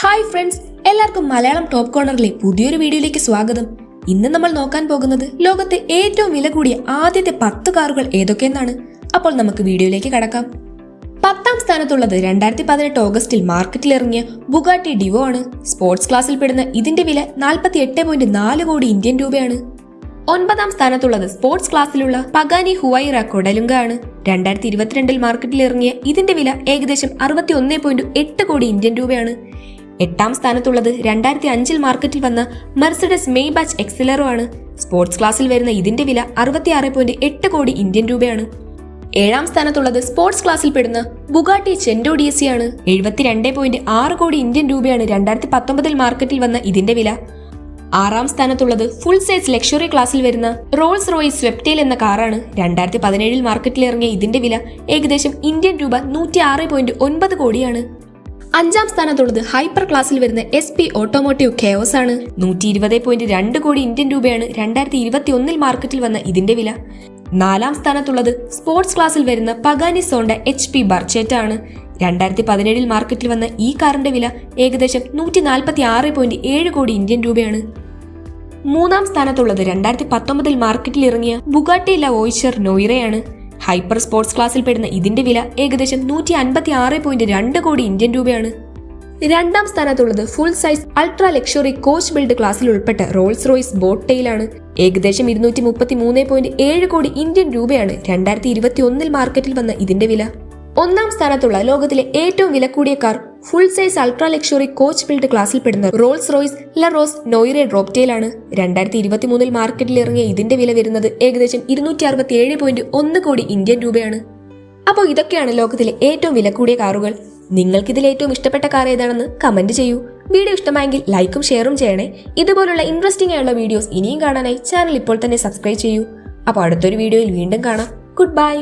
Hi friends, എല്ലാവർക്കും Malayalam top കോർണറിലെ പുതിയൊരു വീഡിയോയിലേക്ക് സ്വാഗതം. ഇന്ന് നമ്മൾ നോക്കാൻ പോകുന്നത് ലോകത്തെ ഏറ്റവും വില കൂടിയ ആദ്യത്തെ 10 കാറുകൾ ഏതൊക്കെയെന്നാണ്. അപ്പോൾ നമുക്ക് വീഡിയോയിലേക്ക് കടക്കാം. 10ാം സ്ഥാനത്തുള്ളത് 2018 ഓഗസ്റ്റിൽ മാർക്കറ്റിൽ ഇറങ്ങിയ ബുഗാട്ടി ഡിവോ ആണ്. സ്പോർട്സ് ക്ലാസ്സിൽ പെടുന്ന ഇതിന്റെ വില 48.4 കോടി ഇന്ത്യൻ രൂപയാണ്. 9ാം സ്ഥാനത്തുള്ളത് സ്പോർട്സ് ക്ലാസ്സിലുള്ള പഗാനി ഹുവൈറ കൊഡലുങ്ക ആണ്. 2022 മാർക്കറ്റിൽ ഇറങ്ങിയ ഇതിന്റെ വില ഏകദേശം 61.8 കോടി ഇന്ത്യൻ രൂപയാണ്. 8ാം സ്ഥാനത്തുള്ളത് 2005 മാർക്കറ്റിൽ വന്ന മെർസിഡസ് മെയ്ബാച്ച് എക്സലറോ ആണ്. സ്പോർട്സ് ക്ലാസ്സിൽ വരുന്ന ഇതിന്റെ വില 66.8 കോടി ഇന്ത്യൻ രൂപയാണ്. 7ാം സ്ഥാനത്തുള്ളത് സ്പോർട്സ് ക്ലാസ്സിൽ പെടുന്ന ബുഗാട്ടി ചെൻഡോ ഡിഎസി ആണ്. 72.6 കോടി ഇന്ത്യൻ രൂപയാണ് 2019 മാർക്കറ്റിൽ വന്ന ഇതിന്റെ വില. 6ാം സ്ഥാനത്തുള്ളത് ഫുൾ സൈസ് ലക്ഷറി ക്ലാസ്സിൽ വരുന്ന റോൾസ് റോയ്സ് സ്വെപ്റ്റെയിൽ എന്ന കാറാണ്. 2017 മാർക്കറ്റിൽ ഇറങ്ങിയ ഇതിന്റെ വില ഏകദേശം ഇന്ത്യൻ രൂപ 106.9 കോടിയാണ്. 5ാം സ്ഥാനത്തുള്ളത് ഹൈപ്പർ ക്ലാസ്സിൽ വരുന്ന SP ഓട്ടോമോട്ടീവ് കെയോസ് ആണ്. 120.2 കോടി ഇന്ത്യൻ രൂപയാണ് 2021 മാർക്കറ്റിൽ വന്ന ഇതിന്റെ വില. 4ാം സ്ഥാനത്തുള്ളത് സ്പോർട്സ് ക്ലാസ്സിൽ വരുന്ന പഗാനി സോണ്ട HP ബർച്ചേറ്റ ആണ്. 2017 മാർക്കറ്റിൽ വന്ന ഈ കാറിന്റെ വില ഏകദേശം 146.7 കോടി ഇന്ത്യൻ രൂപയാണ്. 3ാം സ്ഥാനത്തുള്ളത് 2019 മാർക്കറ്റിൽ ഇറങ്ങിയ ബുഗാട്ടി ലവോയിച്ചർ നോയിറയാണ്. ഹൈപ്പർ സ്പോർട്സ് ക്ലാസ്സിൽ പെടുന്ന ഇതിന്റെ വില ഏകദേശം 156.2 കോടി ഇന്ത്യൻ രൂപയാണ്. 2ാം സ്ഥാനത്തുള്ളത് full size ultra luxury coach build ക്ലാസ്സിൽ ഉൾപ്പെട്ട റോൾസ് റോയ്സ് ബോട്ട് ടെയിലാണ്. ഏകദേശം 233.7 കോടി ഇന്ത്യൻ രൂപയാണ് 2021 മാർക്കറ്റിൽ വന്ന ഇതിന്റെ വില. 1ാം സ്ഥാനത്തുള്ള ലോകത്തിലെ ഏറ്റവും വില കൂടിയ car full size ultra luxury coach build ക്ലാസ്സിൽ പെടുന്ന റോൾസ് റോയ്സ് ലറോസ് നോയിറെ ഡ്രോപ്റ്റെയിലാണ്. 2023 മാർക്കറ്റിൽ ഇറങ്ങിയ ഇതിന്റെ വില വരുന്നത് ഏകദേശം 267.1 കോടി ഇന്ത്യൻ രൂപയാണ്. അപ്പോൾ ഇതൊക്കെയാണ് ലോകത്തിലെ ഏറ്റവും വില കൂടിയ കാറുകൾ. നിങ്ങൾക്കിതിൽ ഏറ്റവും ഇഷ്ടപ്പെട്ട കാർ ഏതാണെന്ന് കമന്റ് ചെയ്യൂ. വീഡിയോ ഇഷ്ടമായെങ്കിൽ ലൈക്കും ഷെയറും ചെയ്യണേ. ഇതുപോലുള്ള ഇൻട്രസ്റ്റിംഗ് ആയുള്ള വീഡിയോസ് ഇനിയും കാണാനായി ചാനൽ ഇപ്പോൾ തന്നെ സബ്സ്ക്രൈബ് ചെയ്യൂ. അപ്പോൾ അടുത്തൊരു വീഡിയോയിൽ വീണ്ടും കാണാം. Good bye.